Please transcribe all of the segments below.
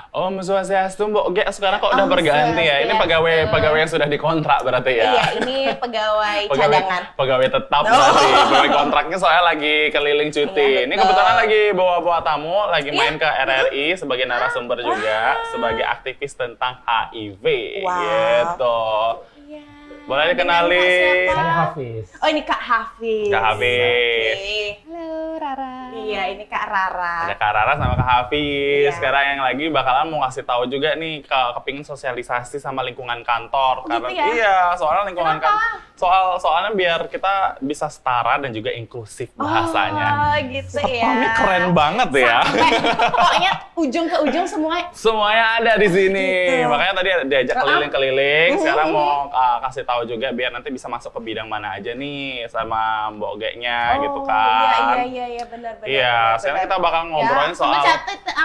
Om Swastiastu, Mbok Ge sekarang kok udah berganti ya? Ini pegawai yang sudah dikontrak berarti ya? Iya, ini pegawai cadangan. Pegawai tetap berarti. Pegawai kontraknya soalnya lagi keliling cuti. Ini kebetulan lagi bawa tamu, lagi main ke RRI sebagai narasumber juga, sebagai aktivis tentang HIV. Gitu. Boleh dikenalin? Saya Hafiz. Oh, ini Kak Hafiz. Kak Hafiz. Halo Rara. Iya, ini Kak Rara. Ada Kak Rara sama Kak Hafiz. Iya. Sekarang yang lagi bakalan mau ngasih tahu juga nih kepingin sosialisasi sama lingkungan kantor. Gitu ya? Iya, soalnya lingkungan kantor. Soalnya biar kita bisa setara dan juga inklusif bahasanya. Oh, gitu ya. Ini keren banget ya. Pokoknya ujung ke ujung Semuanya ada di sini. Gitu. Makanya tadi diajak keliling-keliling. Sekarang mau kasih tahu juga biar nanti bisa masuk ke bidang mana aja nih sama Mbok Ge-nya gitu kan. Iya, benar. Iya, sekarang kita bakal ngobrolin soal.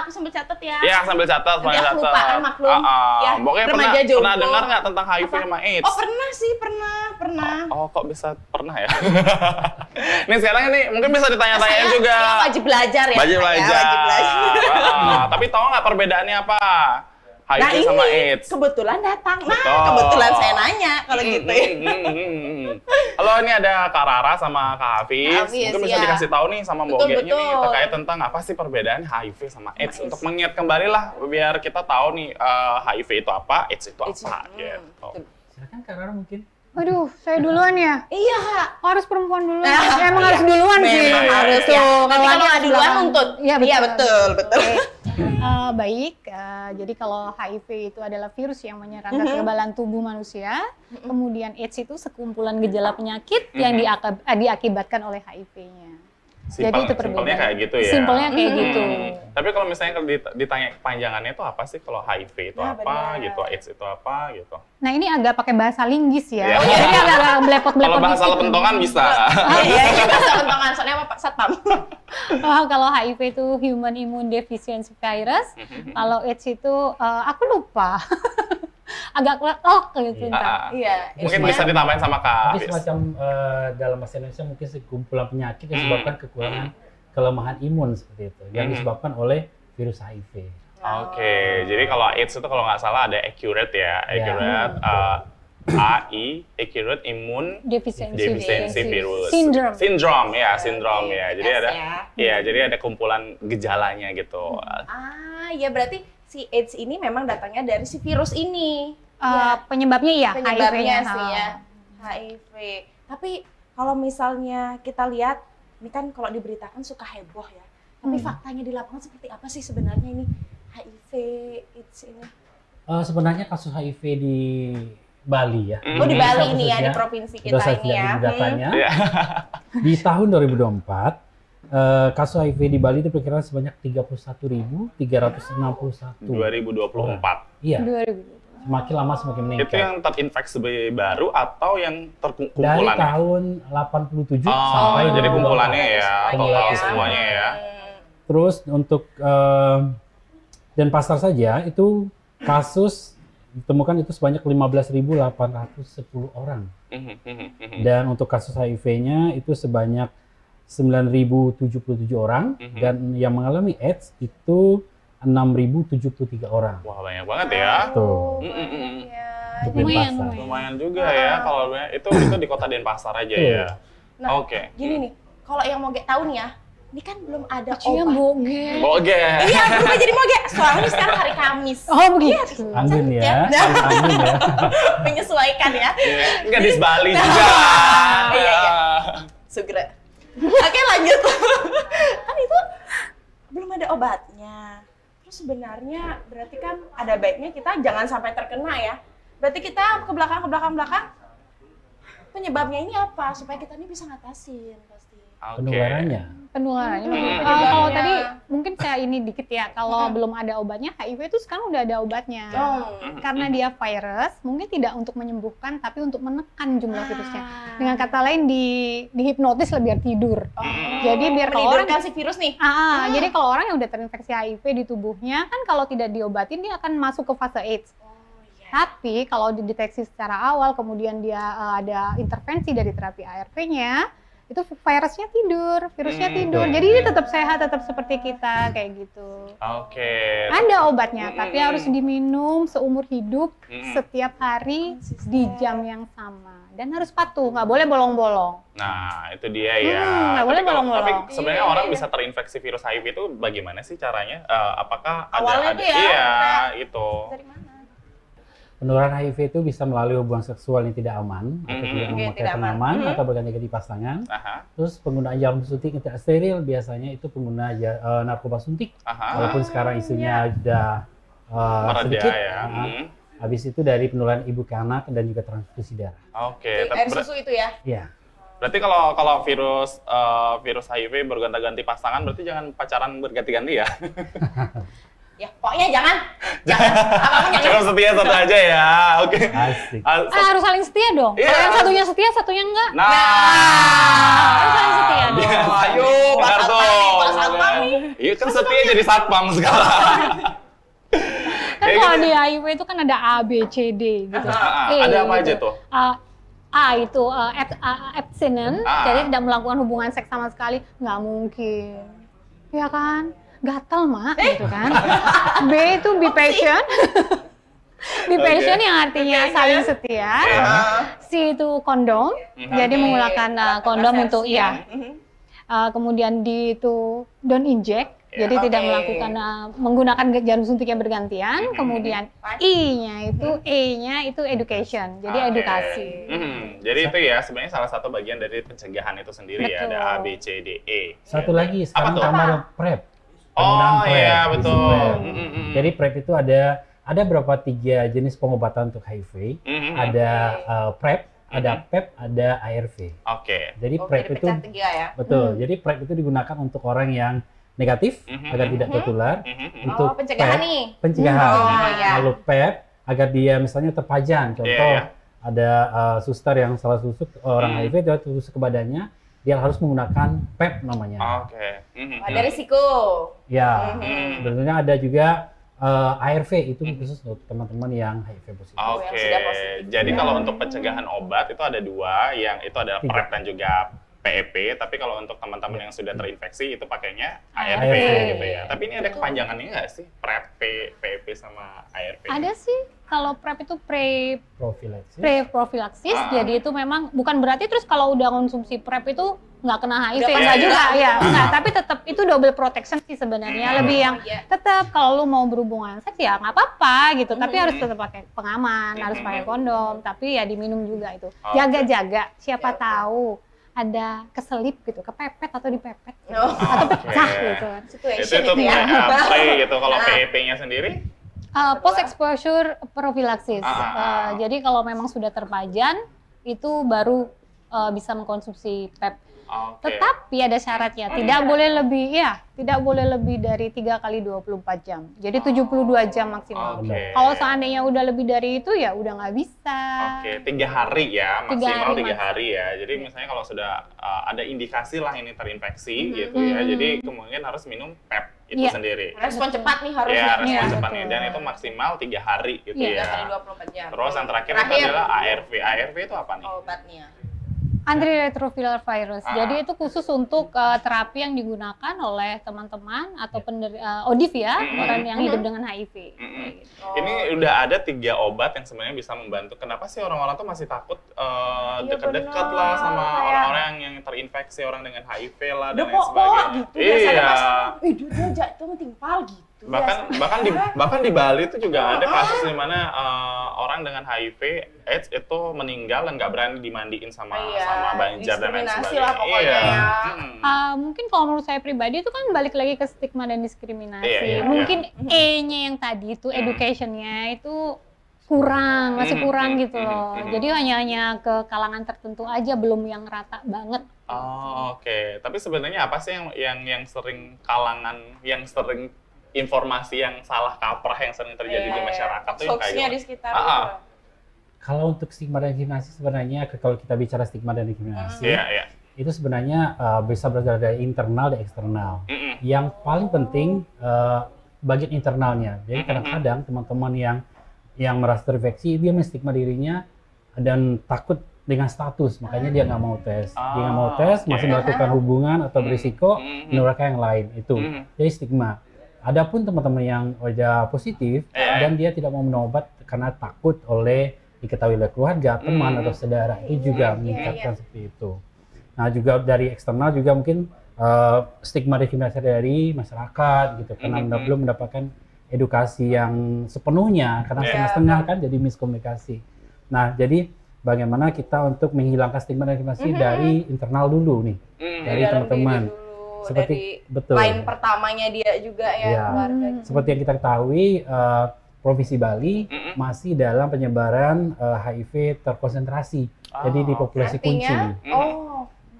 Aku sambil catat ya. Iya, sambil catat, Nanti aku kelupaan, maklum. Ya, Mbok Ge pernah dengar nggak tentang HIV sama AIDS? Oh, pernah sih, pernah. Oh, kok bisa pernah ya? Nih sekarang ini mungkin bisa ditanya-tanyain juga. Saya wajib belajar ya. Wajib belajar. Tapi tahu nggak perbedaannya apa? HIV sama AIDS. Kebetulan datang. Kebetulan saya nanya kalau gitu ya. Halo, ini ada Kak Rara sama Kak Hafiz. Mungkin bisa dikasih tahu nih sama Mbok Ge-nya nih terkait tentang apa sih perbedaan HIV sama AIDS. Untuk mengingat kembali lah biar kita tahu nih HIV itu apa, AIDS itu apa gitu. Silakan Kak Rara mungkin. Waduh, saya duluan ya? Iya, Kak. Harus perempuan duluan. Ya, emang harus duluan sih. Memang harus ya. Nanti kalau nggak duluan nuntut. Iya, betul. Baik, jadi kalau HIV itu adalah virus yang menyerang kekebalan tubuh manusia, kemudian AIDS itu sekumpulan gejala penyakit yang diakibatkan oleh HIV-nya. Jadi itu simpelnya kayak gitu ya. Simpelnya kayak gitu. Tapi kalau misalnya ditanya kepanjangannya itu apa sih? Kalau HIV itu apa gitu, AIDS itu apa gitu. Nah, ini agak pakai bahasa linggis ya. Iya. Jadi agak belepot-belepot. Kalau bahasa Lepentongan bisa. Iya, ini bahasa Lepentongan. Soalnya apa Pak Satpam? Kalau HIV itu Human Immune Deficiency Virus. Kalau AIDS itu aku lupa. Agak gitu entar. Iya. Mungkin bisa ditambahin sama Kak Tapi Hafiz. semacam dalam bahasa Indonesia mungkin sekumpulan penyakit yang disebabkan kekurangan kelemahan imun seperti itu, yang disebabkan oleh virus HIV. Oke, jadi kalau AIDS itu kalau nggak salah ada accurate ya, accurate accurate immune deficiency virus syndrome ya. Jadi jadi ada kumpulan gejalanya gitu. Ya berarti si AIDS ini memang datangnya dari si virus ini. Penyebabnya ya Penyebabnya HIV-nya. sih ya HIV. Tapi kalau misalnya kita lihat, ini kan kalau diberitakan suka heboh ya. Tapi faktanya di lapangan seperti apa sih sebenarnya ini HIV AIDS ini? Sebenarnya kasus HIV di Bali ya. Oh, di Bali ini ya, di provinsi kita ini ya. Datanya. Di tahun 2024 kasus HIV di Bali itu perkiraan sebanyak 31.361. 2024. Iya. 2020. Semakin lama semakin meningkat. Itu yang terinfeksi baru atau yang Dari terkumpulannya? tahun 87 sampai jadi kumpulannya ya, total ya. semuanya ya. Terus untuk Denpasar saja itu kasus ditemukan itu sebanyak 15.810 orang. Dan untuk kasus HIV-nya itu sebanyak 9.077 orang, dan yang mengalami AIDS itu 6.073 orang. Wah, banyak banget ya. Tuh. Lumayan juga ya kalau itu di kota Denpasar aja ya. Nah, Oke. Gini nih, kalau yang mau tahu nih ya, ini kan belum ada Cia obat. Mbok Ge. Iya, berubah jadi moge. Soalnya sekarang hari Kamis. Oh begitu. Anggun ya. Anggun ya. Menyesuaikan ya. Gadis Bali juga. Iya. Segera. Oke, lanjut. Kan itu belum ada obatnya. Terus sebenarnya berarti kan ada baiknya kita jangan sampai terkena ya. Berarti kita ke belakang penyebabnya ini apa supaya kita ini bisa ngatasin pasti. Penularannya. Kalau tadi mungkin saya ini dikit ya, kalau belum ada obatnya, HIV itu sekarang udah ada obatnya. Karena dia virus, mungkin tidak untuk menyembuhkan, tapi untuk menekan jumlah virusnya. Dengan kata lain dihipnotis lah biar tidur. Jadi biar kalau orang si virus nih. Jadi kalau orang yang udah terinfeksi HIV di tubuhnya, kan kalau tidak diobatin dia akan masuk ke fase AIDS. Tapi kalau dideteksi secara awal, kemudian dia ada intervensi dari terapi ARV-nya, itu virusnya tidur. Jadi dia tetap sehat, tetap seperti kita kayak gitu. Oke. Ada obatnya, tapi harus diminum seumur hidup setiap hari di jam yang sama dan harus patuh, nggak boleh bolong-bolong. Nah, itu dia ya. Nggak boleh bolong-bolong. Tapi sebenarnya orang bisa terinfeksi virus HIV itu bagaimana sih caranya? Apakah awalnya ada tuh ya, iya, itu. Dari mana? Penularan HIV itu bisa melalui hubungan seksual yang tidak aman, atau tidak memakai tidak aman. pengaman, atau berganti-ganti pasangan. Aha. Terus penggunaan jarum suntik yang tidak steril, biasanya itu pengguna narkoba suntik. Aha. Walaupun sekarang isunya sudah Mereda sedikit. ya. Habis itu dari penularan ibu ke anak dan juga transfusi darah. Oke. Air susu itu ya? Iya. Berarti kalau virus HIV bergonta-ganti pasangan, berarti jangan pacaran berganti-ganti ya? Ya, pokoknya jangan. Apapun jangan. Cukup setia satu aja ya. Oke. Asik. Harus saling setia dong. Iya. Kalau yang satunya setia, satunya enggak. Nah, Harus saling setia dong. ayo, Pak benar Satpam nih, Pak Satpam tuh. nih. Iya kan setia jadi satpam sekarang. Kan Kayak kalau gitu. di HIV itu kan ada A, B, C, D gitu. E, Ada apa gitu. aja tuh? A itu abstinent, A. jadi tidak melakukan hubungan seks sama sekali, nggak mungkin, ya kan? Gatal mak, gitu kan? B itu be patient, be patient yang artinya saling setia. C itu kondom, jadi menggunakan kondom untuk ya. Kemudian D itu don't inject, jadi tidak melakukan menggunakan jarum suntik yang bergantian. Kemudian E-nya itu education, jadi edukasi. Jadi itu ya sebenarnya salah satu bagian dari pencegahan itu sendiri ya, Betul. ada A, B, C, D, E. Satu lagi, sekarang tuh? tambah PrEP. Oh Penggunaan PrEP, iya isi betul. PrEP. Jadi PrEP itu ada berapa 3 jenis pengobatan untuk HIV. Ada PrEP, ada PEP, ada ARV. Oke. Jadi Oh, PrEP dari itu pecah 3 ya? betul. Jadi PrEP itu digunakan untuk orang yang negatif agar tidak tertular. Untuk Oh, pencegahan PEP, nih. pencegahan. Oh, iya. Lalu PEP agar dia misalnya terpajang. Contoh Iya. ada suster yang salah tusuk orang HIV, dia tusuk ke badannya, dia harus menggunakan PEP namanya. Oke. Ada risiko. Ya, sebetulnya ada juga ARV itu khusus untuk teman-teman yang HIV positif. Oke. yang sudah positif. Jadi kalau untuk pencegahan obat itu ada 2, yang itu adalah PrEP dan juga PEP. Tapi kalau untuk teman-teman yang sudah terinfeksi itu pakainya ARV gitu ya. Tapi ini ada kepanjangannya nggak sih? PrEP, PEP sama ARV? Ada sih, kalau PrEP itu Profilaksis. pre-profilaksis, jadi itu memang bukan berarti terus kalau udah konsumsi PrEP itu nggak kena HIV, Udah enggak pasti juga, ya. ya, enggak, tapi tetap itu double protection sih sebenarnya, lebih yang Iya. tetap kalau lu mau berhubungan seks ya nggak apa-apa gitu, tapi harus tetap pakai pengaman, harus pakai kondom, tapi ya diminum juga itu, jaga-jaga, siapa tahu ada keselip gitu, kepepet atau dipepet, gitu. Oh. atau pecah Oke. gitu. Situation Itu itu ya. play gitu. Kalau PEP-nya sendiri? Post exposure prophylaxis. Jadi kalau memang sudah terpajan itu baru bisa mengkonsumsi PrEP. Oke. Tetapi ada syaratnya, tidak boleh lebih dari 3 kali 24 jam. Jadi 72 jam maksimal. Oke. Kalau seandainya udah lebih dari itu ya udah nggak bisa. Oke, 3 hari ya, maksimal 3 hari, hari ya. Jadi misalnya kalau sudah ada indikasi lah ini terinfeksi gitu ya, jadi kemungkinan harus minum PEP itu Iya. sendiri. Respon cepat nih harusnya. Ya, respon Iya, cepat betul. nih. Dan itu maksimal 3 hari gitu 3 ya. kali 24 jam. Terus yang terakhir itu adalah ARV. ARV itu apa nih? Obatnya. Antiretroviral virus. Jadi itu khusus untuk terapi yang digunakan oleh teman-teman atau ODIV ya, orang yang hidup dengan HIV. Kayak gitu. Ini udah ada 3 obat yang sebenarnya bisa membantu. Kenapa sih orang-orang tuh masih takut deket-deket lah sama bener. orang-orang yang terinfeksi, orang dengan HIV lah dan Udah lain kok sebagainya. gitu. Biasanya Iya. pas, dia jatuh timpal gitu. Bahkan di Bali itu juga ada kasus di mana orang dengan HIV AIDS itu meninggal dan nggak berani dimandiin sama banjar dan lain diskriminasi sebagainya. lah pokoknya ya. Mungkin kalau menurut saya pribadi itu kan balik lagi ke stigma dan diskriminasi. Iya. Mungkin E-nya yang tadi itu education-nya itu kurang, masih kurang gitu loh. Jadi hanya ke kalangan tertentu aja, belum yang rata banget. Oh, oke. Tapi sebenarnya apa sih yang sering yang sering informasi yang salah kaprah yang sering terjadi di masyarakat tuh yang kayak Hoax-nya gimana? di sekitar itu. Kalau untuk stigma dan diskriminasi sebenarnya kalau kita bicara stigma dan diskriminasi Iya. itu sebenarnya bisa berasal dari internal dan eksternal. Yang paling penting bagian internalnya. Jadi kadang-kadang teman-teman yang merasa terinfeksi dia menstigma dirinya dan takut dengan status, makanya dia nggak mau tes. Dia nggak mau tes, masih melakukan hubungan atau berisiko menularkan yang lain. Itu jadi stigma. Adapun teman-teman yang udah positif dan dia tidak mau minum obat karena takut diketahui oleh keluarga, teman atau saudara, itu juga meningkatkan seperti itu. Nah juga dari eksternal juga mungkin stigma diskriminasi dari masyarakat gitu, karena belum mendapatkan edukasi yang sepenuhnya, karena setengah-setengah kan jadi miskomunikasi. Nah jadi bagaimana kita untuk menghilangkan stigma diskriminasi dari internal dulu nih, dari teman-teman. Seperti betul. Lain pertamanya dia juga ya. Keluarga. Seperti yang kita ketahui, Provinsi Bali masih dalam penyebaran HIV terkonsentrasi, jadi di populasi kunci.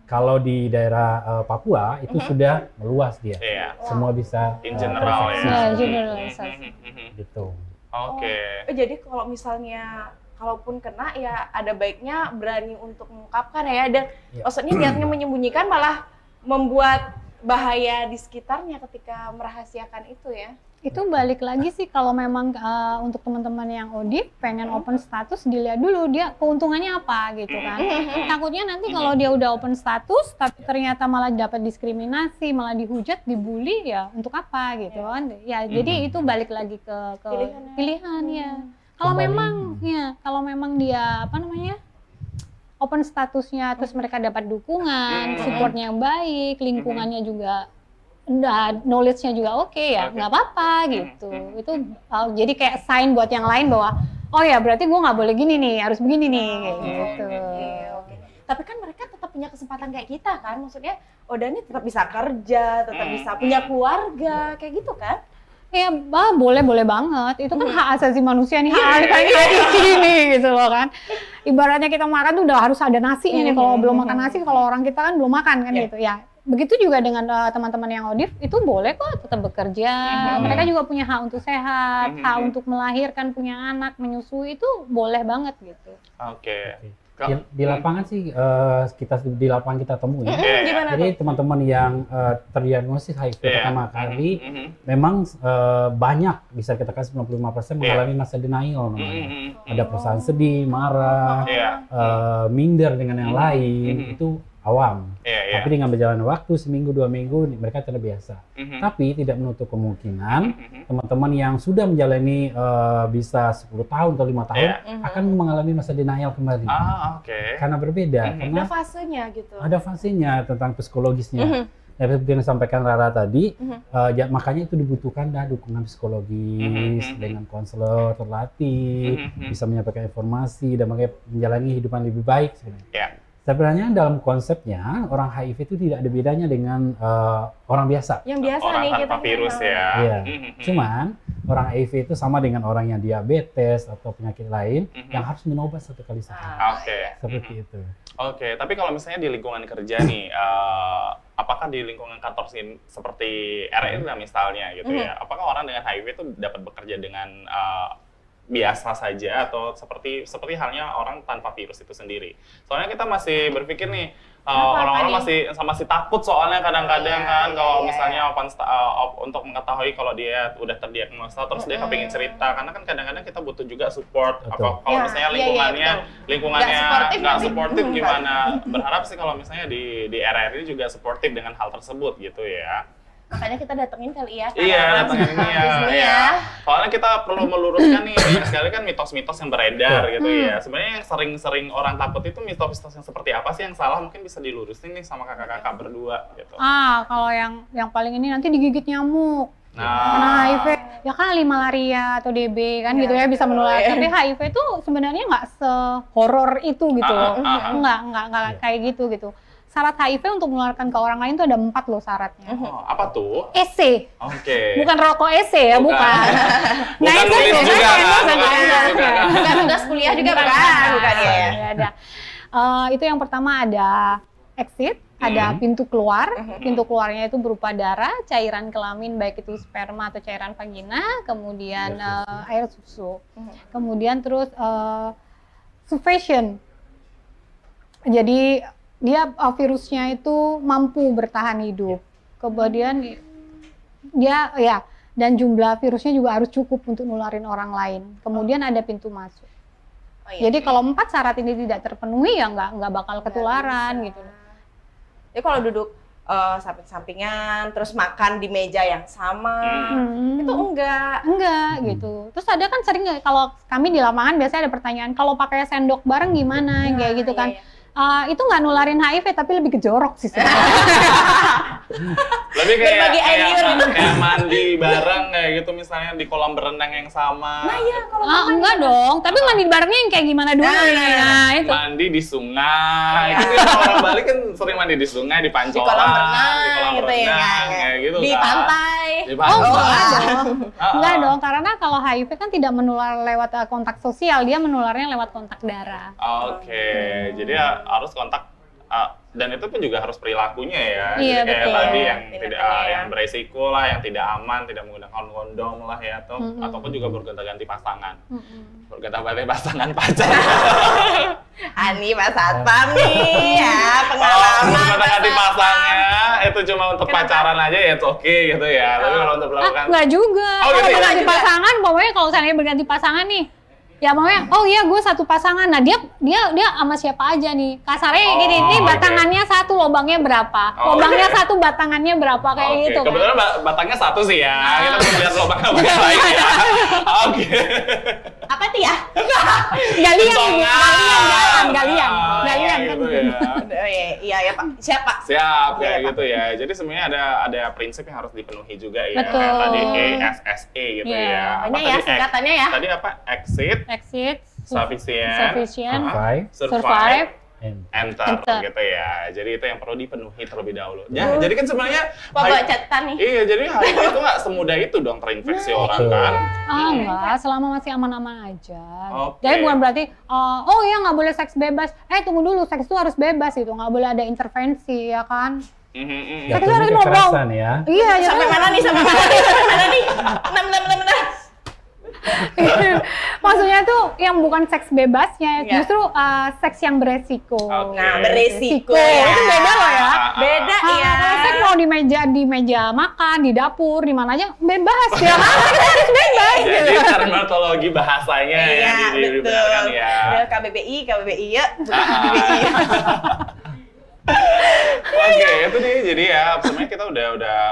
Kalau di daerah Papua itu sudah meluas dia, semua bisa in general generalisasi. Gitu. Oke. Jadi kalau misalnya kalaupun kena ya ada baiknya berani untuk mengungkapkan ya, dan maksudnya niatnya menyembunyikan malah membuat bahaya di sekitarnya ketika merahasiakan itu ya. Itu balik lagi sih kalau memang untuk teman-teman yang ODIP pengen open status, dilihat dulu dia keuntungannya apa gitu kan. Takutnya nanti kalau dia udah open status tapi ternyata malah dapat diskriminasi, malah dihujat, dibully, ya untuk apa gitu kan. Ya jadi itu balik lagi ke pilihan ya. Kalau memang dia open statusnya, terus mereka dapat dukungan, supportnya yang baik, lingkungannya juga, knowledge-nya juga oke, ya nggak apa-apa gitu. Itu jadi kayak sign buat yang lain bahwa oh ya berarti gue nggak boleh gini nih, harus begini nih gitu. Tapi kan mereka tetap punya kesempatan kayak kita kan, maksudnya Oda ini tetap bisa kerja, tetap bisa punya keluarga kayak gitu kan? Ya, boleh banget. Itu kan hak asasi manusia nih, hak ini gitu loh kan. Ibaratnya kita makan tuh udah harus ada nasinya nih. Kalau belum makan nasi, kalau orang kita kan belum makan kan gitu ya. Begitu juga dengan teman-teman yang ODIF, itu boleh kok tetap bekerja. Mereka juga punya hak untuk sehat, hak untuk melahirkan, punya anak, menyusui, itu boleh banget gitu. Oke. Di lapangan sih di lapangan kita temui. Gimana Jadi teman-teman yang terdiagnosis HIV pertama kali memang banyak, bisa kita kasih 95% mengalami masa denial namanya. Ada perasaan sedih, marah, minder dengan yang lain, itu awam. Tapi dengan berjalannya waktu, seminggu, 2 minggu, mereka terbiasa. Tapi tidak menutup kemungkinan teman-teman yang sudah menjalani bisa 10 tahun atau 5 tahun akan mengalami masa denial kembali. Karena berbeda. Karena ada fasenya gitu. Ada fasenya tentang psikologisnya. Ya, seperti yang disampaikan Rara tadi, makanya itu dibutuhkan dukungan psikologis dengan konselor terlatih, bisa menyampaikan informasi dan menjalani hidupan lebih baik sebenarnya. Sebenarnya dalam konsepnya orang HIV itu tidak ada bedanya dengan orang biasa. Yang biasa orang nih tanpa virus ya. Cuman orang HIV itu sama dengan orang yang diabetes atau penyakit lain yang harus minum obat 1 kali sehari. Seperti itu. Tapi kalau misalnya di lingkungan kerja nih, apakah di lingkungan kantor seperti RRI misalnya gitu ya, apakah orang dengan HIV itu dapat bekerja dengan biasa saja atau seperti halnya orang tanpa virus itu sendiri? Soalnya kita masih berpikir nih, orang-orang masih takut soalnya kadang-kadang kan kalau misalnya untuk mengetahui kalau dia udah terdiagnosa terus dia kepingin cerita, karena kan kadang-kadang kita butuh juga support. Kalau misalnya lingkungannya nggak suportif gimana? Berharap sih kalau misalnya di RRI juga suportif dengan hal tersebut gitu ya. Makanya kita datengin kali ya. Datengin ini ya. Soalnya kita perlu meluruskan nih, banyak sekali kan mitos-mitos yang beredar gitu ya. Sebenarnya sering orang takut itu mitos-mitos yang seperti apa sih yang salah, mungkin bisa dilurusin nih sama kakak-kakak berdua gitu. Kalau yang paling ini nanti digigit nyamuk. Karena HIV ya kali malaria atau DB kan gitu ya bisa menular. Tapi HIV itu sebenarnya nggak sehoror itu gitu loh. Nggak kayak gitu. Syarat HIV untuk menularkan ke orang lain itu ada 4 loh syaratnya. Apa tuh? EC. Bukan rokok EC ya, bukan. Bukan tulis juga. Bukan tugas kuliah juga bukan ya. Ada. Itu yang pertama ada exit, ada pintu keluar. Pintu keluarnya itu berupa darah, cairan kelamin baik itu sperma atau cairan vagina, kemudian air susu. Kemudian terus suffusion. Jadi dia virusnya itu mampu bertahan hidup. Kemudian dan jumlah virusnya juga harus cukup untuk nularin orang lain. Kemudian ada pintu masuk. Jadi kalau 4 syarat ini tidak terpenuhi ya nggak bakal ketularan gitu. Jadi kalau duduk samping-sampingan, terus makan di meja yang sama, itu enggak gitu. Terus ada kan sering kalau kami di lapangan biasanya ada pertanyaan, kalau pakai sendok bareng gimana, kayak gitu kan. Itu nggak nularin HIV tapi lebih ke jorok sih sebenarnya. Lebih kayak mandi bareng kayak gitu misalnya di kolam berenang yang sama. Nah iya, kalau enggak dong, tapi mandi barengnya yang kayak gimana dulu itu. Mandi di sungai. Itu kan orang Bali kan sering mandi di sungai, di pancoran, di kolam berenang gitu ya. Kayak gitu di kan. pantai. Di pantai. Enggak dong, karena kalau HIV kan tidak menular lewat kontak sosial, dia menularnya lewat kontak darah. Oke, jadi harus kontak dan itu pun juga harus perilakunya ya. Iya, jadi kayak betul. tadi yang tidak yang beresiko lah, yang tidak aman, tidak menggunakan kondom lah ya, ataupun juga bergonta-ganti pasangan. Bergonta-ganti pasangan pacar. Ani Mas Satpam nih ya, pengalaman. Bergonta-ganti pasangannya itu cuma untuk pacaran aja ya, oke gitu ya. Tapi kalau untuk melakukan Enggak juga. Oh, Kalau gitu ya? berganti pasangan, pokoknya kalau misalnya berganti pasangan nih, ya maunya, oh iya gue satu pasangan. Nah dia sama siapa aja nih? Kasarnya gini, nih batangannya satu, lobangnya berapa? Lobangnya satu, batangannya berapa kayak gitu kan? Kebetulan batangnya satu sih ya. Kita belum lihat lobangnya lain ya. Oke. Apa tuh ya? Galian kan gitu ya. Iya ya Pak. Siapa? Siap kayak gitu ya. Jadi sebenarnya ada prinsip yang harus dipenuhi juga ya. Betul. Kayak tadi ESSE gitu ya. Banyak ya singkatannya ya. Tadi apa? Exit, sufficient, survive, enter gitu ya. Jadi itu yang perlu dipenuhi terlebih dahulu. Ya, jadi kan sebenarnya bawa catatan nih. Iya, jadi HIV itu nggak semudah itu dong terinfeksi orang kan. Enggak, selama masih aman-aman aja. Oke. Jadi bukan berarti, oh ya nggak boleh seks bebas. Tunggu dulu, seks itu harus bebas gitu, nggak boleh ada intervensi ya kan. Seks harus kekerasan ya. Iya, sampai mana nih? Benar. Maksudnya tuh yang bukan seks bebasnya, justru seks yang beresiko. Nah, beresiko. Itu beda loh ya. Beda ya. Kalau seks mau di meja makan, di dapur, di mana aja bebas ya kan? Harus bebas. Jadi terminologi bahasanya yang dibenarkan ya. KBBI ya. KBBI. Oke, itu dia. Jadi ya sebenarnya kita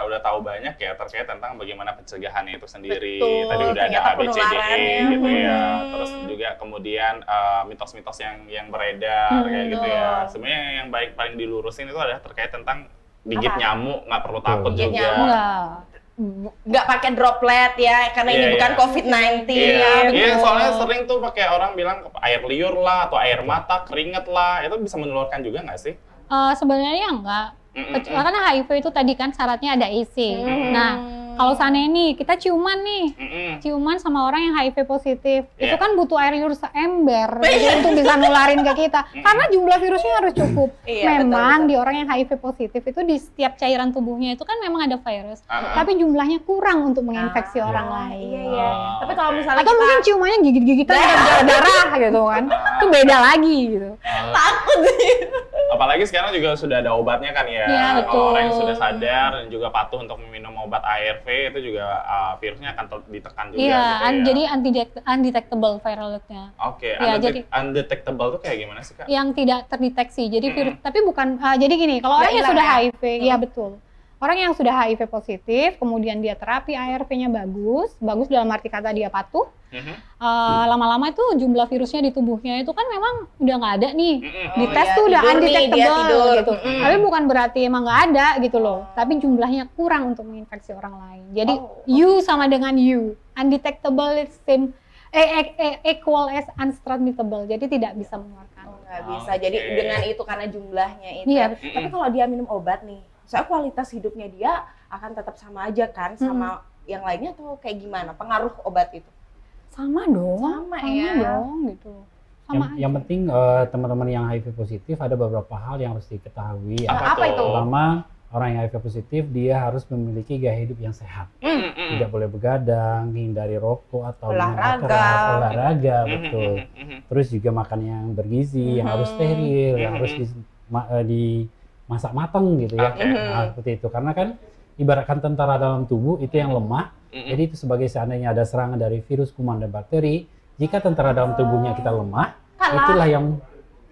udah tahu banyak ya terkait tentang bagaimana pencegahannya itu sendiri. Betul, Tadi udah ada ABCDE gitu ya. Terus juga kemudian mitos-mitos yang beredar kayak gitu ya. Sebenarnya yang paling dilurusin itu adalah terkait tentang gigit nyamuk, nggak perlu takut Gigit juga. Nggak pakai droplet ya, karena ini bukan COVID-19. Iya, soalnya sering tuh pakai orang bilang air liur lah atau air mata, keringet lah, itu bisa menularkan juga nggak sih? Sebenarnya enggak. Karena HIV itu tadi kan syaratnya ada AC. Nah, kalau seandainya nih kita ciuman ciuman sama orang yang HIV positif, itu kan butuh air liur seember jadi untuk bisa nularin ke kita. Karena jumlah virusnya harus cukup. Memang di orang yang HIV positif itu di setiap cairan tubuhnya itu kan memang ada virus, tapi jumlahnya kurang untuk menginfeksi orang lain. Iya. Tapi kalau misalnya atau mungkin ciumannya gigit-gigitan darah gitu kan, itu beda lagi gitu. Takut sih. Apalagi sekarang juga sudah ada obatnya kan ya. Iya, betul. Orang yang sudah sadar dan juga patuh untuk meminum obat ARV itu juga virusnya akan ditekan juga. Iya, gitu ya. jadi undetectable viral load-nya. Oke, ya, undetectable itu kayak gimana sih Kak? Yang tidak terdeteksi. Jadi virus, tapi bukan. Jadi gini, kalau orang yang sudah HIV, ya betul. Orang yang sudah HIV positif, kemudian dia terapi ARV-nya bagus dalam arti kata dia patuh. Lama-lama itu jumlah virusnya di tubuhnya itu kan memang udah nggak ada nih. Di tes tuh udah undetectable gitu. Tapi bukan berarti emang nggak ada gitu loh. Tapi jumlahnya kurang untuk menginfeksi orang lain. Jadi you sama dengan you. Undetectable is same equal as untransmittable. Jadi tidak bisa mengeluarkan. Nggak bisa. Jadi dengan itu karena jumlahnya itu. Iya. Tapi kalau dia minum obat nih, soalnya kualitas hidupnya dia akan tetap sama aja kan sama yang lainnya atau kayak gimana pengaruh obat itu? Sama dong. Sama dong gitu. Yang penting teman-teman yang HIV positif ada beberapa hal yang harus diketahui. Apa itu? Pertama, orang yang HIV positif dia harus memiliki gaya hidup yang sehat. Tidak boleh begadang, hindari rokok atau olahraga, betul. Terus juga makan yang bergizi, yang harus steril, yang harus dimasak matang gitu ya. Nah, seperti itu. Karena kan ibaratkan tentara dalam tubuh itu yang lemah. Jadi itu sebagai seandainya ada serangan dari virus, kuman dan bakteri, jika tentara dalam tubuhnya kita lemah, itulah yang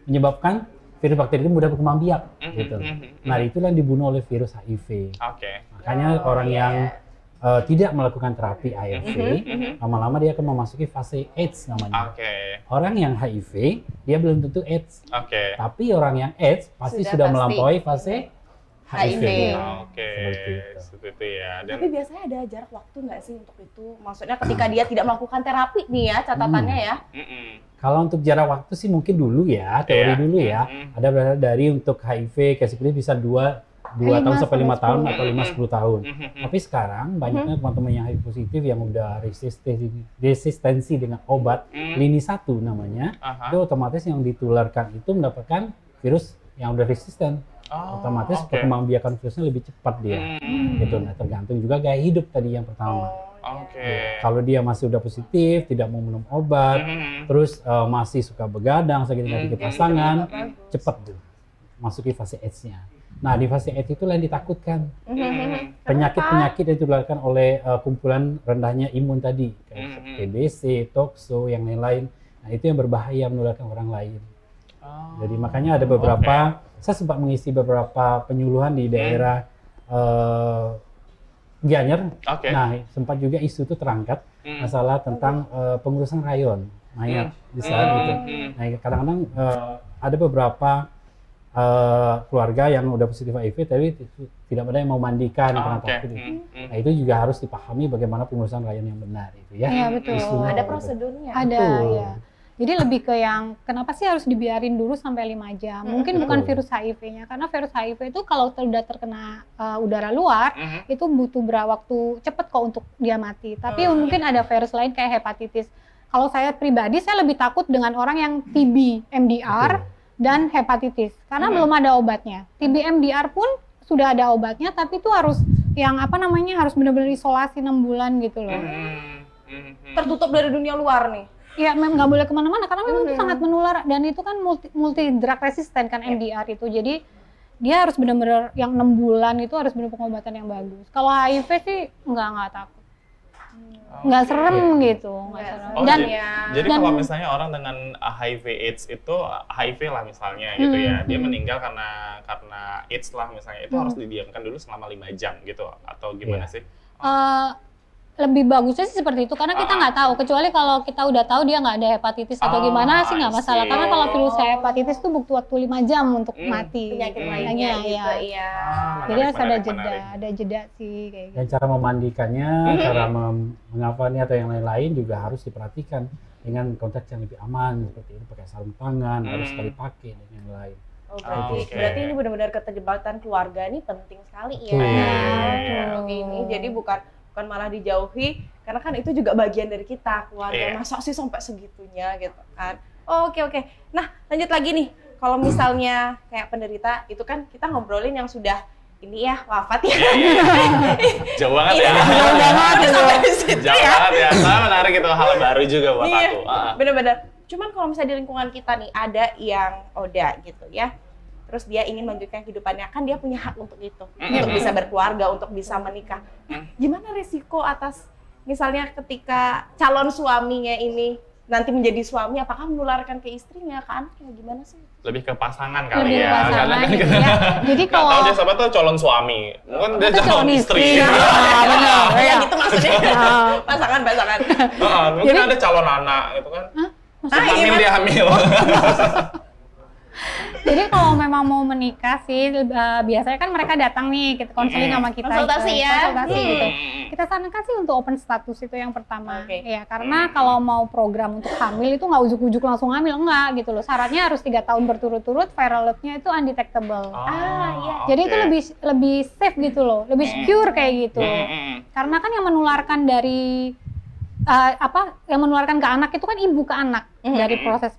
menyebabkan virus bakteri itu mudah berkembang biak gitu. Nah, itulah yang dibunuh oleh virus HIV. Makanya orang yang tidak melakukan terapi ARV, lama-lama dia akan memasuki fase AIDS namanya. Orang yang HIV, dia belum tentu AIDS. Tapi orang yang AIDS pasti sudah melampaui fase HIV. Seperti itu ya. Tapi biasanya ada jarak waktu nggak sih untuk itu? Maksudnya ketika dia tidak melakukan terapi nih ya, catatannya ya. Kalau untuk jarak waktu sih mungkin dulu ya, teori dulu ya. Ada berada dari untuk HIV, kayak seperti bisa 2 tahun sampai 5 tahun atau 5-10 tahun. Tapi sekarang banyaknya teman-teman yang HIV positif yang udah resistensi dengan obat lini 1 namanya, itu otomatis yang ditularkan itu mendapatkan virus yang udah resisten. Otomatis perkembangbiakan virusnya lebih cepat dia. Gitu. Nah, tergantung juga gaya hidup tadi yang pertama. Kalau dia masih udah positif, tidak mau minum obat, terus masih suka begadang, sakit-sakit pasangan, cepat tuh masuki fase AIDS-nya. Nah, di fase AIDS itulah yang ditakutkan. Penyakit-penyakit yang ditularkan oleh kumpulan rendahnya imun tadi, kayak TBC, tokso, yang lain-lain. Nah, itu yang berbahaya menularkan orang lain. Jadi makanya ada beberapa, saya sempat mengisi beberapa penyuluhan di daerah Gianyar. Nah, sempat juga isu itu terangkat masalah tentang pengurusan rayon mayat di saat itu. Nah, kadang-kadang ada beberapa keluarga yang udah positif HIV tapi tidak ada yang mau mandikan karena takut itu. Nah, itu juga harus dipahami bagaimana pengurusan rayon yang benar itu ya. Iya, betul. Ada prosedurnya. Ada, ya. Jadi lebih ke yang kenapa sih harus dibiarin dulu sampai 5 jam? Mungkin bukan virus HIV-nya, karena virus HIV itu kalau sudah terkena udara luar, itu butuh waktu cepat kok untuk dia mati. Tapi mungkin ada virus lain kayak hepatitis. Kalau saya pribadi, saya lebih takut dengan orang yang TB, MDR, dan hepatitis. Karena belum ada obatnya. TB, MDR pun sudah ada obatnya, tapi itu harus yang harus benar-benar isolasi 6 bulan gitu loh. Tertutup dari dunia luar nih. Ya, memang nggak boleh kemana-mana karena memang itu sangat menular dan itu kan multi drug resistant kan MDR itu. Jadi dia harus benar-benar yang 6 bulan itu harus benar pengobatan yang bagus. Kalau HIV sih nggak takut, nggak serem gitu, nggak serem. Jadi kalau misalnya orang dengan HIV/AIDS itu HIV lah misalnya gitu ya, dia meninggal karena AIDS lah misalnya, itu harus didiamkan dulu selama 5 jam gitu atau gimana sih? Lebih bagusnya sih seperti itu karena kita nggak tahu, kecuali kalau kita udah tahu dia nggak ada hepatitis atau gimana sih nggak masalah, karena kalau virus hepatitis tuh butuh waktu 5 jam untuk mati. Penyakit lainnya gitu ya. Jadi harus ada jeda sih kayak gitu. Dan cara memandikannya, cara mengapainnya atau yang lain-lain juga harus diperhatikan dengan konteks yang lebih aman seperti itu, pakai sarung tangan, harus sekali pakai dan yang lain. Berarti ini benar-benar keterlibatan keluarga ini penting sekali ya. Ini jadi bukan malah dijauhi, karena kan itu juga bagian dari kita, keluarga. Masa sih sampai segitunya gitu kan. Oke. Nah, lanjut lagi nih. Kalau misalnya kayak penderita, itu kan kita ngobrolin yang sudah ini ya, wafat ya. Jauh banget ya. Jauh banget ya. Nah, menarik itu, hal baru juga buat aku. Bener-bener. Cuman kalau misalnya di lingkungan kita nih, ada yang ODA gitu ya. Terus dia ingin melanjutkan kehidupannya, kan dia punya hak untuk itu, untuk bisa berkeluarga, untuk bisa menikah. Nah, gimana risiko atas misalnya ketika calon suaminya ini nanti menjadi suami, apakah menularkan ke istrinya, ke anaknya, gimana sih? Lebih ke pasangan kali lebih ya. Pasangan gitu ya. Jadi kalau tahu dia siapa tuh calon suami, mungkin dia calon istri. Benar. Ya gitu maksudnya. Pasangan. Mungkin ada calon anak gitu kan. Hamil dia hamil. Jadi kalau memang mau menikah sih, biasanya kan mereka datang nih, kita konseling sama kita. Konsultasi gitu. Kita sarankan sih untuk open status itu yang pertama. Ya, karena kalau mau program untuk hamil itu nggak ujuk-ujuk langsung hamil, enggak gitu loh. Syaratnya harus 3 tahun berturut-turut, viral load-nya itu undetectable. Jadi itu lebih safe gitu loh, lebih secure kayak gitu. Karena kan yang menularkan dari yang menularkan ke anak itu kan ibu ke anak dari proses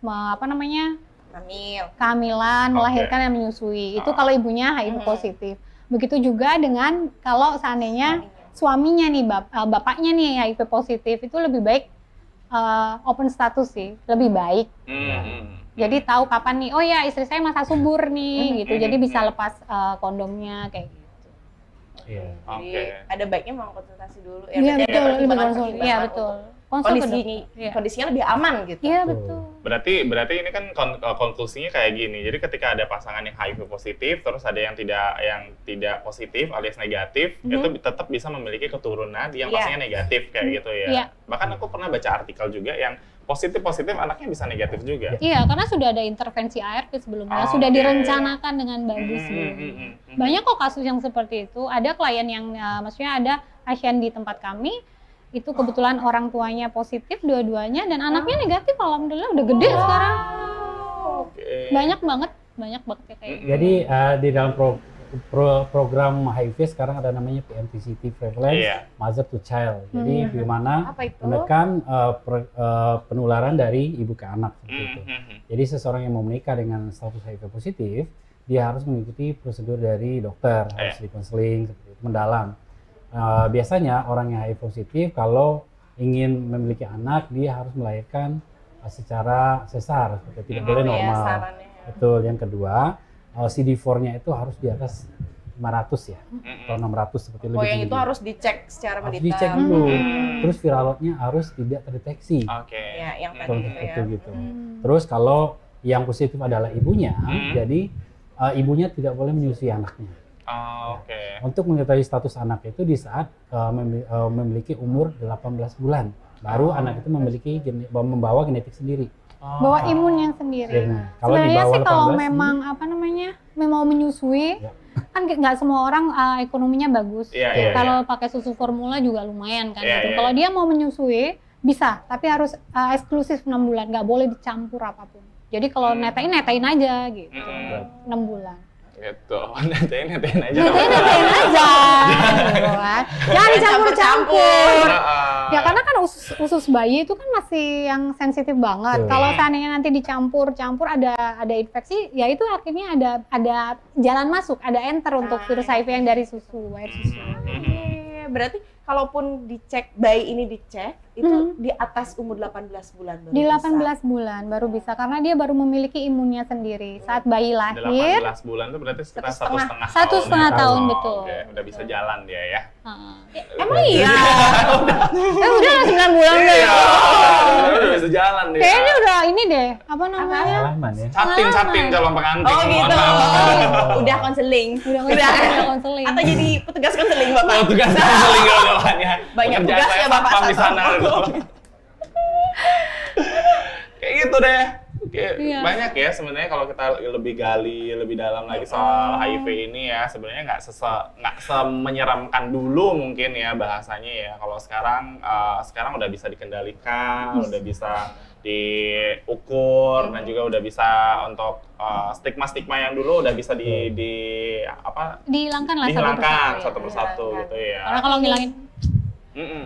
kehamilan, melahirkan dan menyusui. Itu kalau ibunya HIV positif. Begitu juga dengan kalau seandainya suaminya nih, bapaknya nih HIV positif, itu lebih baik open status sih, lebih baik. Jadi tahu kapan nih, oh ya istri saya masa subur nih, gitu. Jadi bisa lepas kondomnya kayak gitu. Iya. Jadi ada baiknya memang konsultasi dulu. Iya betul, lebih pertimbangan konsul. Iya betul. Kondisinya lebih aman gitu. Iya betul. Berarti ini kan konklusinya kayak gini. Jadi ketika ada pasangan yang HIV positif, terus ada yang tidak positif alias negatif, itu tetap bisa memiliki keturunan yang pastinya negatif kayak gitu ya. Iya. Bahkan aku pernah baca artikel juga yang positif anaknya bisa negatif juga. Iya, karena sudah ada intervensi ART sebelumnya, sudah direncanakan dengan bagus. Banyak kok kasus yang seperti itu. Ada klien yang maksudnya ada pasien di tempat kami itu kebetulan orang tuanya positif dua-duanya dan anaknya negatif, alhamdulillah udah gede sekarang. Banyak banget ya kayak gitu. Jadi di dalam program HIV sekarang ada namanya PMTCT Prevalence Mother to Child. Jadi di mana menekan penularan dari ibu ke anak seperti itu. Jadi seseorang yang mau menikah dengan status HIV positif, dia harus mengikuti prosedur dari dokter, harus dikonseling seperti itu, mendalam. Biasanya orang yang HIV positif kalau ingin memiliki anak, dia harus melahirkan secara sesar, tidak boleh normal. Betul. Yang kedua, CD4-nya itu harus di atas 500 ya, atau 600 seperti lebih tinggi. Yang itu harus dicek secara mendetail. Harus dicek dulu. Terus viral load-nya harus tidak terdeteksi. Ya, yang tadi gitu. Terus kalau yang positif adalah ibunya, jadi ibunya tidak boleh menyusui anaknya. Untuk mengetahui status anak itu di saat memiliki umur 18 bulan, baru anak itu membawa genetik sendiri. Bawa imunnya sendiri. Sebenarnya sih kalau memang mau menyusui, kan nggak semua orang ekonominya bagus. Kalau pakai susu formula juga lumayan kan. Kalau dia mau menyusui bisa, tapi harus eksklusif 6 bulan, nggak boleh dicampur apapun. Jadi kalau netain aja gitu, 6 bulan. Gitu, netain aja. Netain aja. Jangan dicampur-campur. Ya karena kan usus bayi itu kan masih yang sensitif banget. Kalau seandainya nanti dicampur ada infeksi, ya itu akhirnya ada jalan masuk, ada enter untuk virus HIV yang dari susu, air susu. Berarti kalaupun dicek, bayi ini dicek, itu di atas umur 18 bulan baru di 18 bulan baru bisa, karena dia baru memiliki imunnya sendiri. Saat bayi lahir, 18 bulan itu berarti sekitar 1,5 tahun, betul. Oke, udah bisa jalan dia ya. Emang iya? Udah 9 bulan deh. Udah bisa jalan dia. Kayaknya udah ini deh, apa namanya? Pengalaman ya. Captain calon pengantin. Oh gitu. Udah konseling. Udah konseling. Atau jadi petugas konseling Bapak? Petugas konseling jawabannya. Banyak tugas ya Bapak di sana. Kayak gitu deh. Banyak ya sebenarnya kalau kita lebih gali lebih dalam lagi soal HIV ini ya, sebenarnya nggak semenyeramkan dulu mungkin ya bahasanya ya. Kalau sekarang udah bisa dikendalikan, udah bisa diukur, dan juga udah bisa untuk stigma yang dulu udah bisa dihilangkan satu persatu gitu ya. Karena kalau ngilangin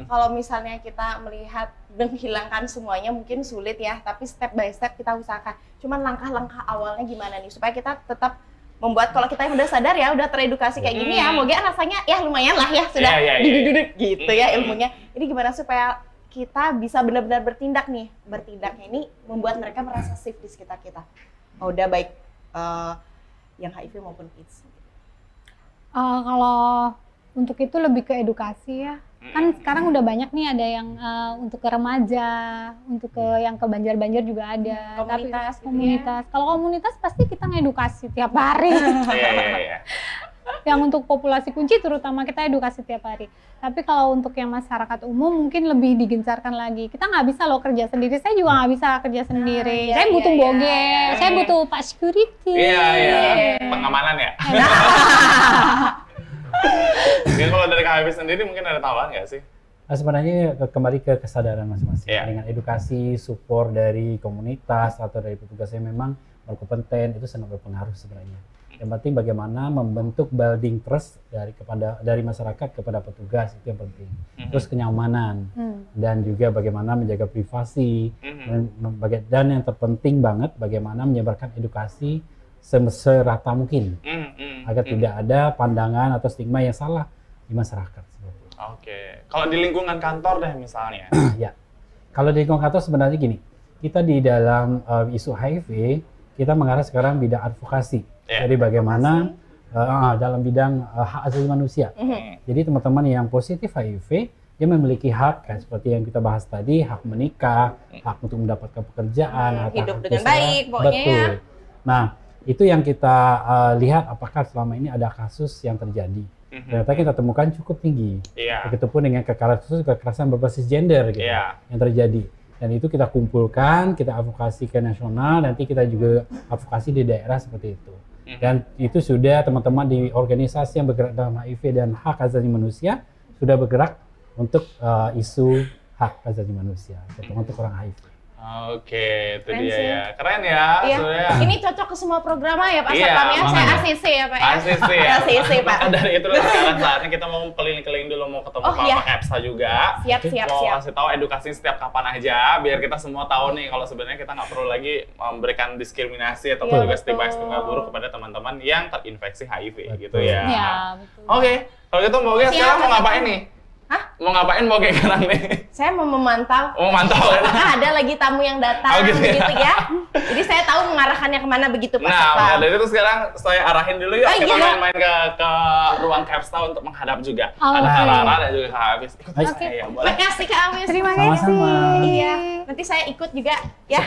kalau misalnya kita melihat menghilangkan semuanya mungkin sulit ya, tapi step by step kita usahakan. Cuman langkah-langkah awalnya gimana nih supaya kita tetap membuat, kalau kita yang udah sadar ya, udah teredukasi kayak gini ya, moga rasanya ya lumayan lah ya, sudah duduk gitu ya ilmunya. Ini gimana supaya kita bisa benar-benar bertindaknya ini membuat mereka merasa safe di sekitar kita. Udah baik yang HIV maupun AIDS. Kalau untuk itu lebih ke edukasi ya. Kan sekarang udah banyak nih, ada yang untuk ke remaja, untuk ke yang ke Banjar-Banjar juga ada. Komunitas. Kalau komunitas pasti kita ngedukasi tiap hari. Yang untuk populasi kunci terutama kita edukasi tiap hari. Tapi kalau untuk yang masyarakat umum mungkin lebih digencarkan lagi. Kita nggak bisa loh kerja sendiri. Saya juga nggak bisa kerja sendiri. Saya butuh bogen, saya butuh Pak Security. Pengamanan ya. Mungkin kalau dari HIV sendiri mungkin ada tambahan nggak sih? Nah, sebenarnya kembali ke kesadaran masing-masing. Dengan edukasi, support dari komunitas atau dari petugas yang memang berkompeten, itu sangat berpengaruh sebenarnya. Yang penting bagaimana membentuk building trust dari masyarakat kepada petugas, itu yang penting. Terus kenyamanan dan juga bagaimana menjaga privasi dan yang terpenting banget bagaimana menyebarkan edukasi serata mungkin agar tidak ada pandangan atau stigma yang salah di masyarakat. Oke, kalau di lingkungan kantor deh misalnya. Ya, kalau di lingkungan kantor sebenarnya gini, kita di dalam isu HIV kita mengarah sekarang bidang advokasi. Jadi bagaimana dalam bidang hak asasi manusia. Jadi teman-teman yang positif HIV, dia memiliki hak kayak seperti yang kita bahas tadi, hak menikah, hak untuk mendapatkan pekerjaan, hidup dengan baik, pokoknya. Betul. Nah, itu yang kita lihat apakah selama ini ada kasus yang terjadi. Ternyata kita temukan cukup tinggi. Begitupun dengan kekerasan berbasis gender gitu, yang terjadi. Dan itu kita kumpulkan, kita advokasi ke nasional, nanti kita juga advokasi di daerah seperti itu. Dan itu sudah teman-teman di organisasi yang bergerak dalam HIV dan hak asasi manusia sudah bergerak untuk isu hak asasi manusia, terutama untuk orang HIV. Oke, itu dia ya. Keren ya. Iya. Ini cocok ke semua program ya Pak Satpam ya. Saya ACC ya Pak ya. ACC ya. ACC Pak. Dari itu sekarang saatnya kita mau keliling-keliling dulu, mau ketemu Pak Epsa juga. Siap. Mau kasih tahu edukasi setiap kapan aja, biar kita semua tahu nih kalau sebenarnya kita nggak perlu lagi memberikan diskriminasi atau juga stigma buruk kepada teman-teman yang terinfeksi HIV gitu ya. Iya, betul. Oke, kalau gitu Mbak Oge sekarang mau ngapain nih? Hah? Mau ngapain Mbak Oge sekarang nih? Saya mau memantau. Oh, mantau. Apakah ada lagi tamu yang datang begitu ya? Jadi saya tahu mengarahkannya kemana begitu Pak Satpam. Nah, dari itu sekarang saya arahin dulu yuk. Kita main-main ke ruang Capsta untuk menghadap juga. Ada Rara dan juga Kak Hafiz. Ikut saya ya, boleh? Terima kasih Kak Hafiz. Terima kasih. Iya, nanti saya ikut juga ya.